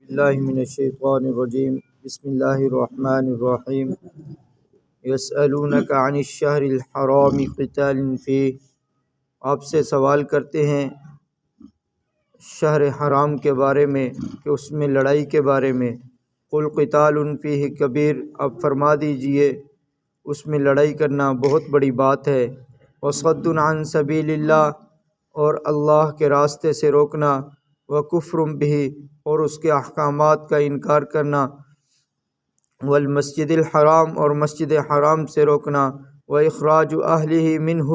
اللہ من الشیطان الرجیم بسم اللہ الرحمن الرحیم یسألونک عن الشہر الحرام قتال فیہ، آپ سے سوال کرتے ہیں شہر حرام کے بارے میں کہ اس میں لڑائی کے بارے میں۔ قل قتال فیہ کبیر، اب فرما دیجئے اس میں لڑائی کرنا بہت بڑی بات ہے۔ وصد عن سبیل اللہ، اور اللہ کے راستے سے روکنا، وکفر بہ، اور اس کے احکامات کا انکار کرنا، والمسجد الحرام، اور مسجد حرام سے روکنا، واخراج اہلہ منہ،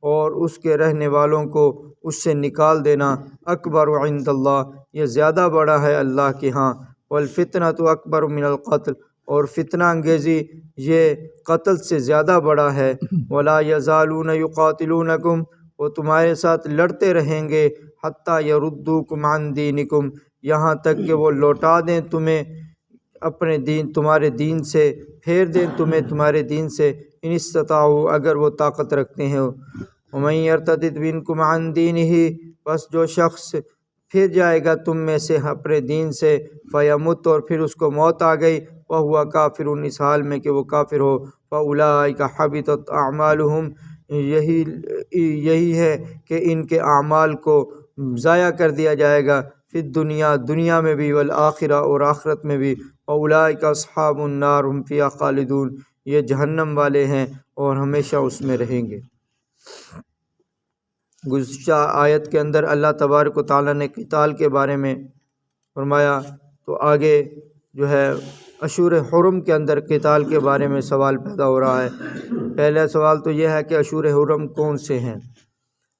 اور اس کے رہنے والوں کو اس سے نکال دینا، اکبر عند اللہ، یہ زیادہ بڑا ہے اللہ کے ہاں، والفتنۃ اکبر من القتل، اور فتنہ انگیزی یہ قتل سے زیادہ بڑا ہے۔ ولا یزالون یقاتلونکم، وہ تمہارے ساتھ لڑتے رہیں گے، حتی یردوکم عن دینکم، یہاں تک کہ وہ لوٹا دیں تمہیں اپنے دین، تمہارے دین سے، پھیر دیں تمہیں تمہارے دین سے، ان استطاعوا، اگر وہ طاقت رکھتے ہیں۔ ومن یرتد منکم عن دینہ، بس جو شخص پھر جائے گا تم میں سے اپنے دین سے، فیمت، اور پھر اس کو موت آ گئی، وہو کافر، اس حال میں کہ وہ کافر ہو، فاولئک حبطت اعمالہم، یہی ہے کہ ان کے اعمال کو ضائع کر دیا جائے گا، فی الدنیا، دنیا میں بھی، والآخرہ، اور آخرت میں بھی، اولئک اصحاب النار هم فیہا خالدون، یہ جہنم والے ہیں اور ہمیشہ اس میں رہیں گے۔ گزشتہ آیت کے اندر اللہ تبارک و تعالیٰ نے قتال کے بارے میں فرمایا، تو آگے جو ہے اشہر حرم کے اندر قتال کے بارے میں سوال پیدا ہو رہا ہے۔ پہلا سوال تو یہ ہے کہ اشہر حرم کون سے ہیں؟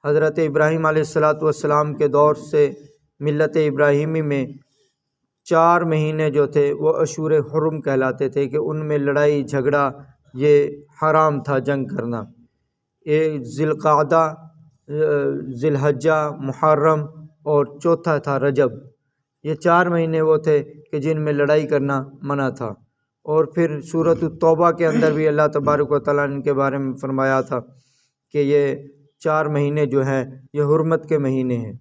حضرت ابراہیم علیہ السلام کے دور سے ملت ابراہیمی میں 4 مہینے جو تھے وہ اشہر حرم کہلاتے تھے، کہ ان میں لڑائی جھگڑا یہ حرام تھا، جنگ کرنا۔ یہ ذی القعدہ، ذی الحجہ، محرم، اور چوتھا تھا رجب، یہ 4 مہینے وہ تھے کہ جن میں لڑائی کرنا منع تھا۔ اور پھر سورۃ التوبہ کے اندر بھی اللہ تبارک و تعالیٰ نے ان کے بارے میں فرمایا تھا کہ یہ 4 مہینے جو ہیں یہ حرمت کے مہینے ہیں۔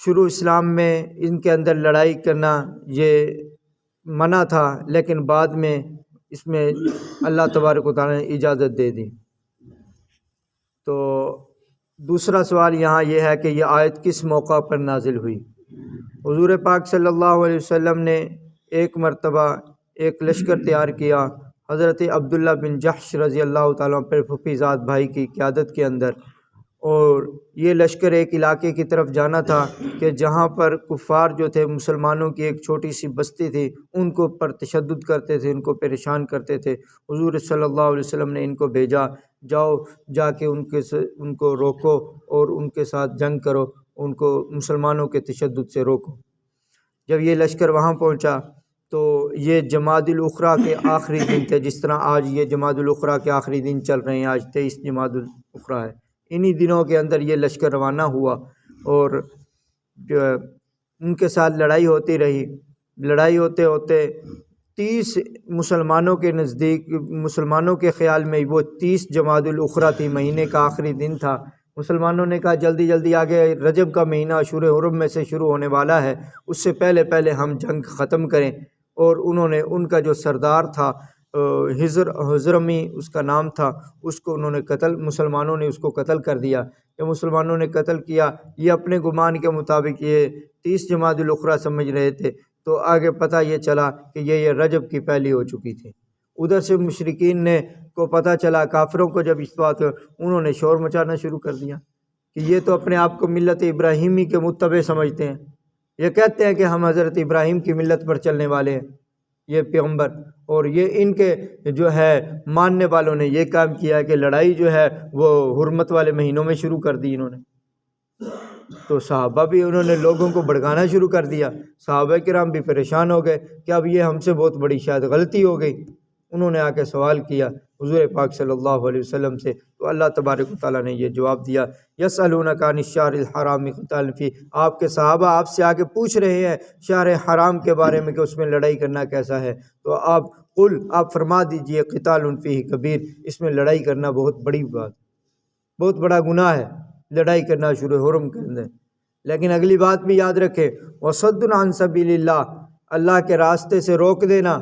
شروع اسلام میں ان کے اندر لڑائی کرنا یہ منع تھا، لیکن بعد میں اس میں اللہ تبارک و تعالیٰ نے اجازت دے دی۔ تو دوسرا سوال یہاں یہ ہے کہ یہ آیت کس موقع پر نازل ہوئی؟ حضور پاک صلی اللہ علیہ وسلم نے ایک مرتبہ ایک لشکر تیار کیا، حضرت عبداللہ بن جحش رضی اللہ تعالیٰ پر پھوپھی زاد بھائی کی قیادت کے اندر، اور یہ لشکر ایک علاقے کی طرف جانا تھا کہ جہاں پر کفار جو تھے، مسلمانوں کی ایک چھوٹی سی بستی تھی، ان کو پر تشدد کرتے تھے، ان کو پریشان کرتے تھے۔ حضور صلی اللہ علیہ وسلم نے ان کو بھیجا، جاؤ جا کے ان کو روکو اور ان کے ساتھ جنگ کرو، ان کو مسلمانوں کے تشدد سے روکو۔ جب یہ لشکر وہاں پہنچا تو یہ جمادی الاخریٰ کے آخری دن تھے، جس طرح آج یہ جمادی الاخریٰ کے آخری دن چل رہے ہیں، آج 23 جمادی الاخریٰ ہے۔ انہی دنوں کے اندر یہ لشکر روانہ ہوا، اور جو ان کے ساتھ لڑائی ہوتی رہی۔ لڑائی ہوتے ہوتے 30 مسلمانوں کے نزدیک، مسلمانوں کے خیال میں وہ 30 جمادی الاخریٰ تھی، مہینے کا آخری دن تھا۔ مسلمانوں نے کہا جلدی جلدی آگے رجب کا مہینہ اشہر حرم میں سے شروع ہونے والا ہے، اس سے پہلے پہلے ہم جنگ ختم کریں۔ اور انہوں نے ان کا جو سردار تھا حضرمی اس کا نام تھا، اس کو انہوں نے مسلمانوں نے اس کو قتل کر دیا۔ جب مسلمانوں نے قتل کیا، یہ اپنے گمان کے مطابق یہ 30 جمادی الاخریٰ سمجھ رہے تھے، تو آگے پتہ یہ چلا کہ یہ رجب کی پہلی ہو چکی تھی۔ ادھر سے مشرکین نے کو پتہ چلا، کافروں کو جب اس بات، انہوں نے شور مچانا شروع کر دیا کہ یہ تو اپنے آپ کو ملت ابراہیمی کے متبع سمجھتے ہیں، یہ کہتے ہیں کہ ہم حضرت ابراہیم کی ملت پر چلنے والے ہیں، یہ پیغمبر، اور یہ ان کے جو ہے ماننے والوں نے یہ کام کیا ہے کہ لڑائی جو ہے وہ حرمت والے مہینوں میں شروع کر دی انہوں نے۔ تو صحابہ بھی انہوں نے لوگوں کو بھڑکانا شروع کر دیا، صحابہ کرام بھی پریشان ہو گئے کہ اب یہ ہم سے بہت بڑی شاید غلطی ہو گئی۔ انہوں نے آ کے سوال کیا حضور پاک صلی اللہ علیہ وسلم سے، تو اللہ تبارک و تعالیٰ نے یہ جواب دیا، یسألونک عن الشہر الحرام قتال فیہ، آپ کے صحابہ آپ سے آ کے پوچھ رہے ہیں شہر حرام کے بارے میں کہ اس میں لڑائی کرنا کیسا ہے، تو آپ فرما دیجئے قتال فیہ کبیر، اس میں لڑائی کرنا بہت بڑی بات، بہت بڑا گناہ ہے لڑائی کرنا اشہر حرم کے اندر۔ لیکن اگلی بات بھی یاد رکھے، وصد عن سبیل اللہ، اللہ کے راستے سے روک دینا،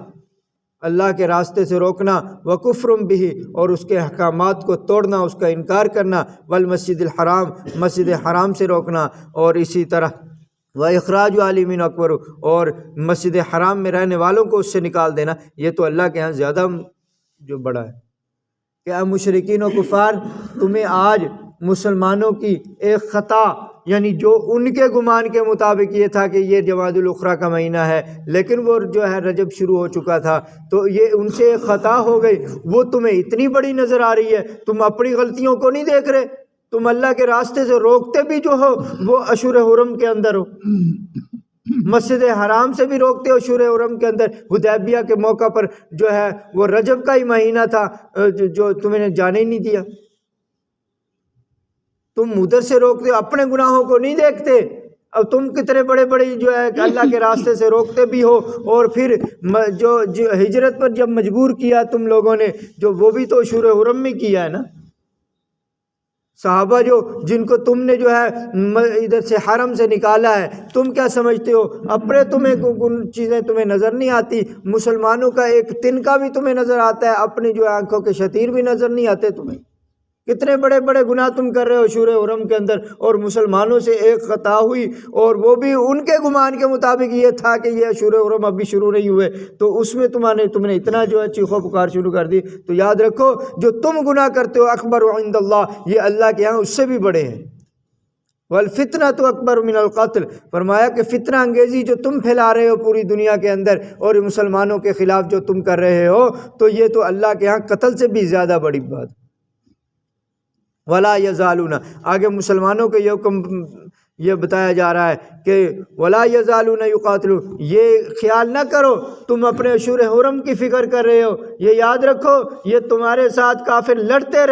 اللہ کے راستے سے روکنا، وکفر بہ، اور اس کے احکامات کو توڑنا، اس کا انکار کرنا، والمسجد الحرام، مسجد حرام سے روکنا، اور اسی طرح وَإِخْرَاجُ عَلِي مِنْ أَكْبَرُ، اور مسجد حرام میں رہنے والوں کو اس سے نکال دینا۔ یہ تو اللہ کے ہاں زیادہ جو بڑا ہے۔ کیا مشرکین و کفار تمہیں آج مسلمانوں کی ایک خطا، یعنی جو ان کے گمان کے مطابق یہ تھا کہ یہ جمادی الاخری کا مہینہ ہے، لیکن وہ جو ہے رجب شروع ہو چکا تھا، تو یہ ان سے ایک خطا ہو گئی، وہ تمہیں اتنی بڑی نظر آ رہی ہے، تم اپنی غلطیوں کو نہیں دیکھ رہے، تم اللہ کے راستے سے روکتے بھی جو ہو وہ اشہر حرم کے اندر ہو، مسجد حرام سے بھی روکتے ہو اشہر حرم کے اندر۔ حدیبیہ کے موقع پر جو ہے وہ رجب کا ہی مہینہ تھا جو تمہیں نے جانے ہی نہیں دیا، تم ادھر سے روکتے ہو، اپنے گناہوں کو نہیں دیکھتے۔ اب تم کتنے بڑے بڑے جو ہے اللہ کے راستے سے روکتے بھی ہو، اور پھر جو ہجرت پر جب مجبور کیا تم لوگوں نے، جو وہ بھی تو اشہر حرم میں کیا ہے نا۔ صحابہ جن کو تم نے جو ہے ادھر سے حرم سے نکالا ہے، تم کیا سمجھتے ہو؟ اپنے تمہیں چیزیں تمہیں نظر نہیں آتی، مسلمانوں کا ایک تنکا بھی تمہیں نظر آتا ہے، اپنی جو آنکھوں کے شتیر بھی نظر نہیں آتے تمہیں۔ کتنے بڑے بڑے گناہ تم کر رہے ہو اشہر حرم کے اندر، اور مسلمانوں سے ایک خطا ہوئی، اور وہ بھی ان کے گمان کے مطابق یہ تھا کہ یہ اشہر حرم ابھی شروع نہیں ہوئے، تو اس میں تم نے اتنا جو ہے چیخو پکار شروع کر دی۔ تو یاد رکھو جو تم گناہ کرتے ہو اکبر عند اللہ، یہ اللہ کے ہاں اس سے بھی بڑے ہیں۔ والفتنۃ اکبر من القتل، فرمایا کہ فتنہ انگیزی جو تم پھیلا رہے ہو پوری دنیا کے اندر، اور مسلمانوں کے خلاف جو تم کر رہے ہو، تو یہ تو اللہ کے ہاں قتل سے بھی زیادہ بڑی بات۔ ولا یزالون، آگے مسلمانوں کو یہ حکم یہ بتایا جا رہا ہے کہ ولا یزالون یقاتلون، یہ خیال نہ کرو تم اپنے اشہر حرم کی فکر کر رہے ہو، یہ یاد رکھو یہ تمہارے ساتھ کافر لڑتے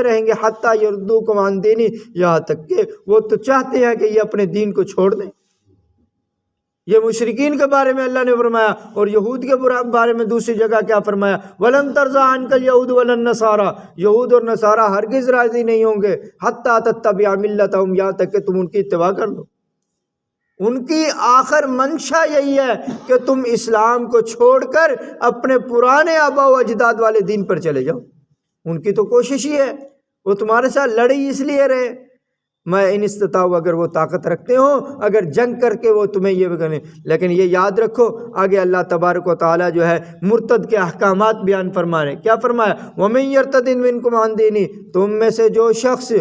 رہیں گے حتی یردوکم عن دینی، یہاں تک کہ وہ تو چاہتے ہیں کہ یہ اپنے دین کو چھوڑ دیں۔ یہ مشرکین کے بارے میں اللہ نے فرمایا، اور یہود کے بارے میں دوسری جگہ کیا فرمایا؟ وَلَن تَرْضَىٰ عَنْكَ الْيَهُودُ وَلَا النَّصَارَىٰ، یہود اور نصارہ ہرگز راضی نہیں ہوں گے، حَتَّىٰ تَتَّبِعَ مِلَّتَهُمْ، یہاں تک کہ تم ان کی اتباع کر لو۔ ان کی آخر منشا یہی ہے کہ تم اسلام کو چھوڑ کر اپنے پرانے آباء و اجداد والے دین پر چلے جاؤ، ان کی تو کوشش ہی ہے، وہ تمہارے ساتھ لڑی اس لیے رہے، میں ان استطاعوا، اگر وہ طاقت رکھتے ہوں، اگر جنگ کر کے وہ تمہیں یہ کریں۔ لیکن یہ یاد رکھو آگے اللہ تبارک و تعالیٰ جو ہے مرتد کے احکامات بیان فرما رہے ہیں۔ کیا فرمایا؟ وَمَن يَرْتَدِدْ مِنْكُمْ عَنْ دِینِهِ، تم میں سے جو شخص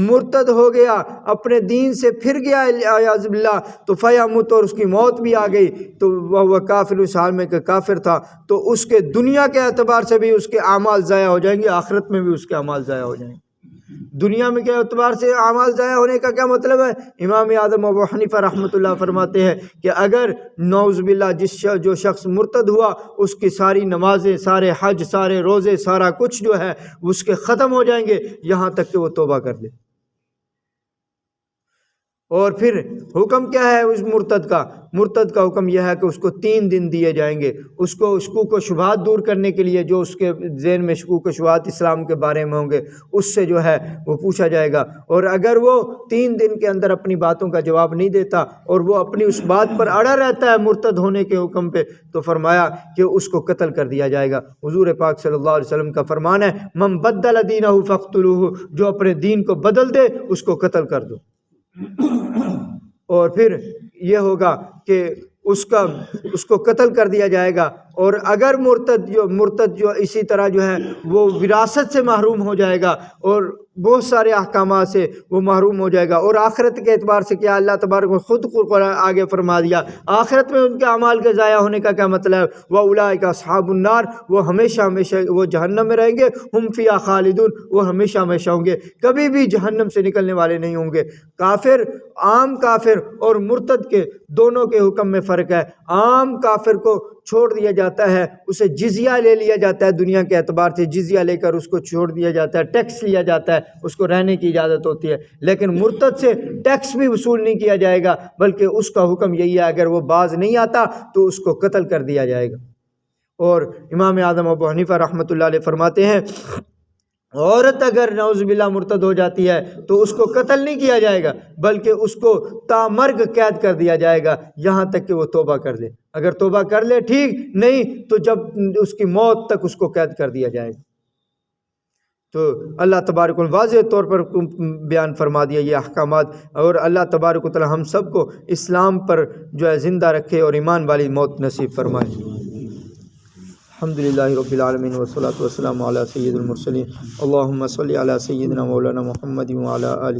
مرتد ہو گیا، اپنے دین سے پھر گیا اعوذ باللہ، تو فیمت، اور اس کی موت بھی آ گئی، تو وہ کافر، اس حال میں کہ کافر تھا، تو اس کے دنیا کے اعتبار سے بھی اس کے اعمال ضائع ہو جائیں گے، آخرت میں بھی اس کے اعمال ضائع ہو جائیں گے۔ دنیا میں کے اعتبار سے اعمال ضائع ہونے کا کیا مطلب ہے؟ امام اعظم ابو حنیفہ رحمۃ اللہ فرماتے ہیں کہ اگر نعوذ باللہ جو شخص مرتد ہوا، اس کی ساری نمازیں، سارے حج، سارے روزے، سارا کچھ جو ہے اس کے ختم ہو جائیں گے، یہاں تک کہ وہ توبہ کر لے۔ اور پھر حکم کیا ہے اس مرتد کا؟ مرتد کا حکم یہ ہے کہ اس کو 3 دن دیے جائیں گے، اس کو شکوک و شبہات دور کرنے کے لیے، جو اس کے ذہن میں شکوک و شبہات اسلام کے بارے میں ہوں گے، اس سے جو ہے وہ پوچھا جائے گا، اور اگر وہ 3 دن کے اندر اپنی باتوں کا جواب نہیں دیتا اور وہ اپنی اس بات پر اڑا رہتا ہے مرتد ہونے کے حکم پہ، تو فرمایا کہ اس کو قتل کر دیا جائے گا۔ حضور پاک صلی اللہ علیہ وسلم کا فرمان ہے، من بدل دینہ فاقتلوہ، جو اپنے دین کو بدل دے اس کو قتل کر دو۔ اور پھر یہ ہوگا کہ اس کو قتل کر دیا جائے گا، اور اگر مرتد جو اسی طرح جو ہے وہ وراثت سے محروم ہو جائے گا، اور بہت سارے احکامات سے وہ محروم ہو جائے گا، اور آخرت کے اعتبار سے کیا اللہ تبارک و خود قرآن آگے فرما دیا، آخرت میں ان کے اعمال کے ضائع ہونے کا کیا مطلب ہے؟ وَأُولَٰئِکَ أَصْحَابُ النَّارِ، وہ ہمیشہ وہ جہنم میں رہیں گے، ہم فیہا خالدون، وہ ہمیشہ ہوں گے، کبھی بھی جہنم سے نکلنے والے نہیں ہوں گے۔ کافر، عام کافر اور مرتد کے دونوں کے حکم میں فرق ہے۔ عام کافر کو چھوڑ دیا جاتا ہے، اسے جزیہ لے لیا جاتا ہے، دنیا کے اعتبار سے جزیہ لے کر اس کو چھوڑ دیا جاتا ہے، ٹیکس لیا جاتا ہے، اس کو رہنے کی اجازت ہوتی ہے۔ لیکن مرتد سے ٹیکس بھی وصول نہیں کیا جائے گا، بلکہ اس کا حکم یہی ہے اگر وہ باز نہیں آتا تو اس کو قتل کر دیا جائے گا۔ اور امام اعظم ابو حنیفہ رحمۃ اللہ علیہ فرماتے ہیں عورت اگر نعوذ باللہ مرتد ہو جاتی ہے تو اس کو قتل نہیں کیا جائے گا، بلکہ اس کو تامرگ قید کر دیا جائے گا یہاں تک کہ وہ توبہ کر لے۔ اگر توبہ کر لے ٹھیک، نہیں تو جب اس کی موت تک اس کو قید کر دیا جائے گا۔ تو اللہ تبارک و تعالیٰ واضح طور پر بیان فرما دیا یہ احکامات، اور اللہ تبارک و تعالیٰ ہم سب کو اسلام پر جو ہے زندہ رکھے اور ایمان والی موت نصیب فرمائے۔ الحمدللہ رب العالمین والصلاة والسلام علی سید المرسلین، اللہم صلی علی سیدنا مولانا محمد وعلی آلہ